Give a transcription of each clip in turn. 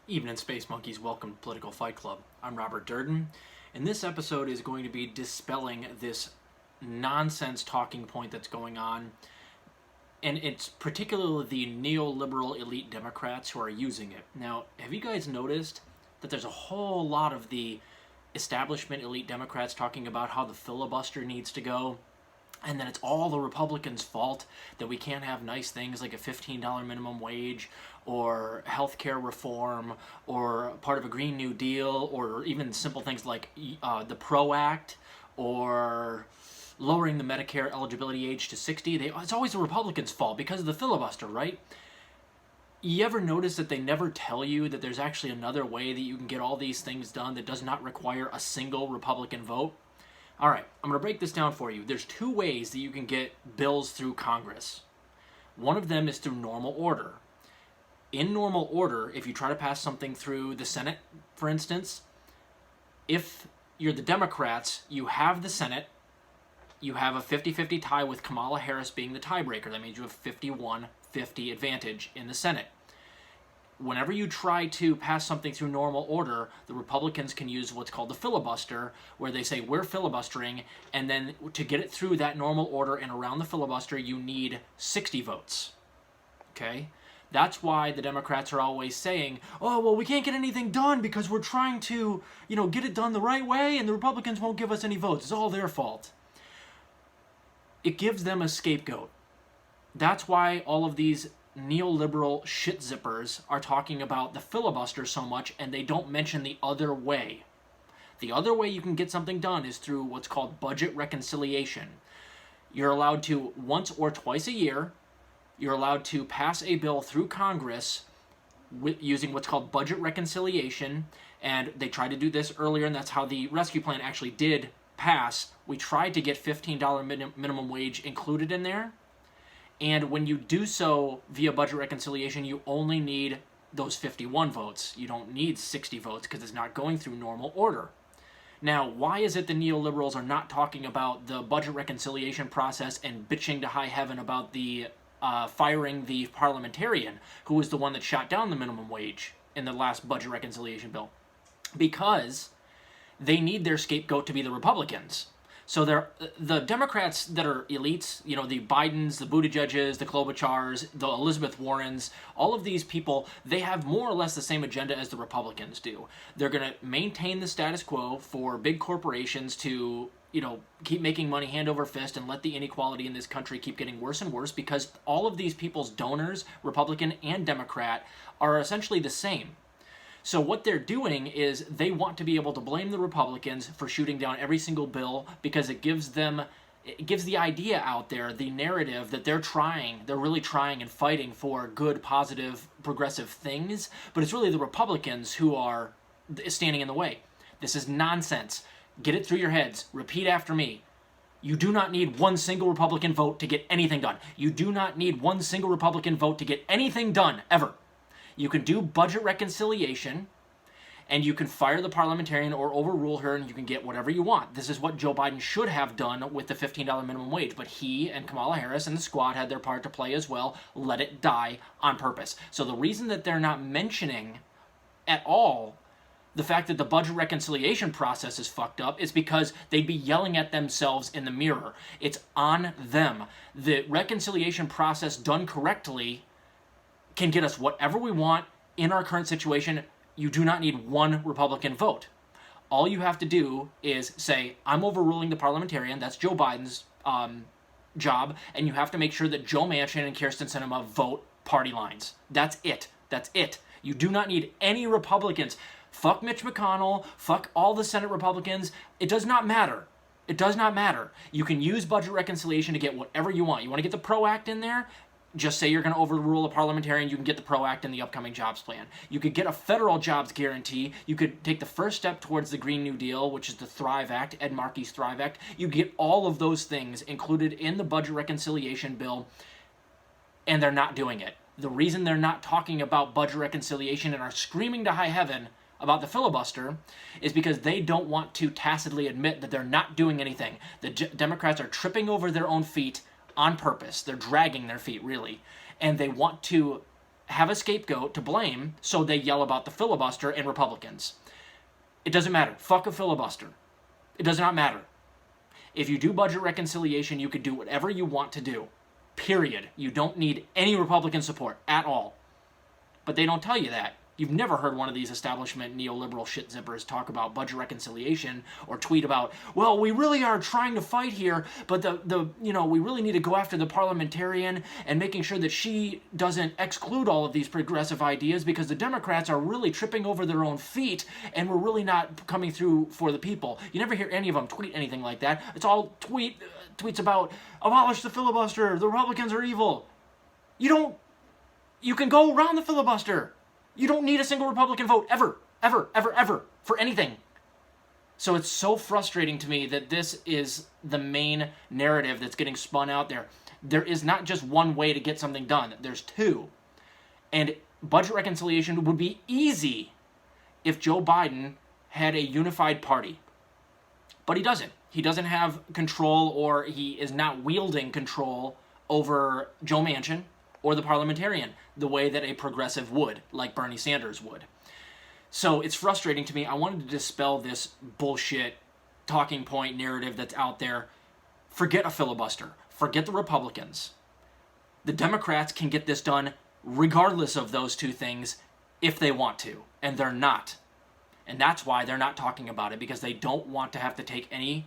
Evening, Space Monkeys. Welcome to Political Fight Club. I'm Robert Durden, and this episode is going to be dispelling this nonsense talking point that's going on, and it's particularly the neoliberal elite Democrats who are using it. Now, have you guys noticed that there's a whole lot of the establishment elite Democrats talking about how the filibuster needs to go, and then it's all the Republicans' fault that we can't have nice things like a $15 minimum wage or healthcare reform or part of a Green New Deal or even simple things like the PRO Act or lowering the Medicare eligibility age to 60. It's always the Republicans' fault because of the filibuster, right? You ever notice that they never tell you that there's actually another way that you can get all these things done that does not require a single Republican vote? All right, I'm going to break this down for you. There's two ways that you can get bills through Congress. One of them is through normal order. In normal order, if you try to pass something through the Senate, for instance, if you're the Democrats, you have the Senate, you have a 50-50 tie with Kamala Harris being the tiebreaker. That means you have 51-50 advantage in the Senate. Whenever you try to pass something through normal order, the Republicans can use what's called the filibuster, where they say, we're filibustering, and then to get it through that normal order and around the filibuster, you need 60 votes. Okay? That's why the Democrats are always saying, oh, well, we can't get anything done because we're trying to, get it done the right way, and the Republicans won't give us any votes. It's all their fault. It gives them a scapegoat. That's why all of these neoliberal shit zippers are talking about the filibuster so much, and they don't mention the other way. The other way you can get something done is through what's called budget reconciliation. You're allowed to, once or twice a year, you're allowed to pass a bill through Congress using what's called budget reconciliation, and they tried to do this earlier, and that's how the rescue plan actually did pass. We tried to get $15 minimum wage included in there. And when you do so via budget reconciliation, you only need those 51 votes. You don't need 60 votes because it's not going through normal order. Now, why is it the neoliberals are not talking about the budget reconciliation process and bitching to high heaven about the firing the parliamentarian who was the one that shot down the minimum wage in the last budget reconciliation bill? Because they need their scapegoat to be the Republicans. So the Democrats that are elites, the Bidens, the Buttigieg's, the Klobuchars, the Elizabeth Warrens, all of these people, they have more or less the same agenda as the Republicans do. They're going to maintain the status quo for big corporations to, keep making money hand over fist and let the inequality in this country keep getting worse and worse because all of these people's donors, Republican and Democrat, are essentially the same. So what they're doing is they want to be able to blame the Republicans for shooting down every single bill because it gives the idea out there, the narrative that they're really trying and fighting for good, positive, progressive things, but it's really the Republicans who are standing in the way. This is nonsense. Get it through your heads. Repeat after me. You do not need one single Republican vote to get anything done. You do not need one single Republican vote to get anything done, ever. You can do budget reconciliation, and you can fire the parliamentarian or overrule her, and you can get whatever you want. This is what Joe Biden should have done with the $15 minimum wage, but he and Kamala Harris and the squad had their part to play as well. Let it die on purpose. So the reason that they're not mentioning at all the fact that the budget reconciliation process is fucked up is because they'd be yelling at themselves in the mirror. It's on them. The reconciliation process done correctly can get us whatever we want in our current situation. You do not need one Republican vote. All you have to do is say, I'm overruling the parliamentarian, that's Joe Biden's job, and you have to make sure that Joe Manchin and Kyrsten Sinema vote party lines. That's it. That's it. You do not need any Republicans. Fuck Mitch McConnell, fuck all the Senate Republicans. It does not matter. It does not matter. You can use budget reconciliation to get whatever you want. You want to get the PRO Act in there? Just say you're going to overrule a parliamentarian, you can get the PRO Act in the upcoming jobs plan. You could get a federal jobs guarantee. You could take the first step towards the Green New Deal, which is the Thrive Act, Ed Markey's Thrive Act. You get all of those things included in the budget reconciliation bill, and they're not doing it. The reason they're not talking about budget reconciliation and are screaming to high heaven about the filibuster is because they don't want to tacitly admit that they're not doing anything. The Democrats are tripping over their own feet on purpose. They're dragging their feet, really. And they want to have a scapegoat to blame, so they yell about the filibuster and Republicans. It doesn't matter. Fuck a filibuster. It does not matter. If you do budget reconciliation, you can do whatever you want to do. Period. You don't need any Republican support at all. But they don't tell you that. You've never heard one of these establishment neoliberal shit zippers talk about budget reconciliation or tweet about, well, we really are trying to fight here, but we really need to go after the parliamentarian and making sure that she doesn't exclude all of these progressive ideas because the Democrats are really tripping over their own feet and we're really not coming through for the people. You never hear any of them tweet anything like that. It's all tweets about abolish the filibuster, the Republicans are evil. You can go around the filibuster. You don't need a single Republican vote, ever, for anything. So it's so frustrating to me that this is the main narrative that's getting spun out there. There is not just one way to get something done. There's two. And budget reconciliation would be easy if Joe Biden had a unified party. But he doesn't. He doesn't have control, or he is not wielding control over Joe Manchin or the parliamentarian, the way that a progressive would, like Bernie Sanders would. So it's frustrating to me. I wanted to dispel this bullshit talking point narrative that's out there. Forget a filibuster. Forget the Republicans. The Democrats can get this done regardless of those two things if they want to, and they're not. And that's why they're not talking about it, because they don't want to have to take any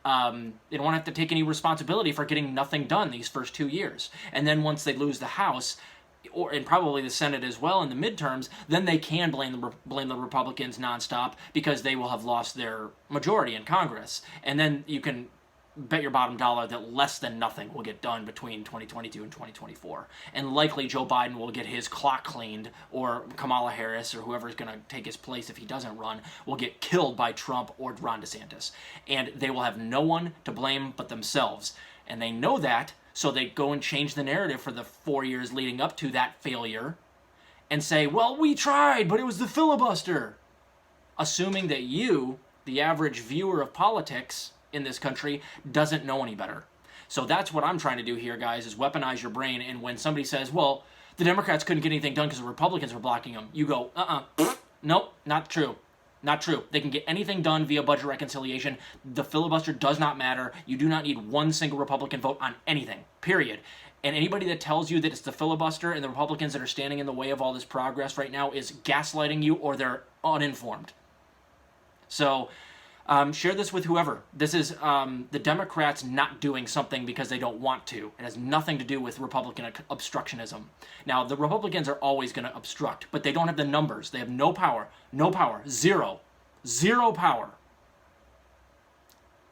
they don't want to have to take any responsibility for getting nothing done these first 2 years. And then once they lose the House, and probably the Senate as well in the midterms, then they can blame the Republicans nonstop because they will have lost their majority in Congress. And then you can bet your bottom dollar that less than nothing will get done between 2022 and 2024. And likely Joe Biden will get his clock cleaned, or Kamala Harris, or whoever's going to take his place if he doesn't run, will get killed by Trump or Ron DeSantis. And they will have no one to blame but themselves. And they know that, so they go and change the narrative for the 4 years leading up to that failure and say, well, we tried, but it was the filibuster. Assuming that you, the average viewer of politics in this country, doesn't know any better. So that's what I'm trying to do here, guys, is weaponize your brain. And when somebody says, well, the Democrats couldn't get anything done because the Republicans were blocking them, you go, nope, not true. Not true. They can get anything done via budget reconciliation. The filibuster does not matter. You do not need one single Republican vote on anything, period. And anybody that tells you that it's the filibuster and the Republicans that are standing in the way of all this progress right now is gaslighting you, or they're uninformed. So share this with whoever. This is the Democrats not doing something because they don't want to. It has nothing to do with Republican obstructionism. Now, the Republicans are always going to obstruct, but they don't have the numbers. They have no power. No power. Zero power.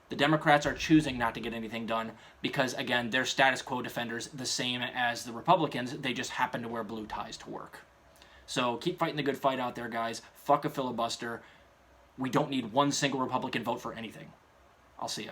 The Democrats are choosing not to get anything done because, again, they're status quo defenders, the same as the Republicans. They just happen to wear blue ties to work. So keep fighting the good fight out there, guys. Fuck a filibuster. We don't need one single Republican vote for anything. I'll see ya.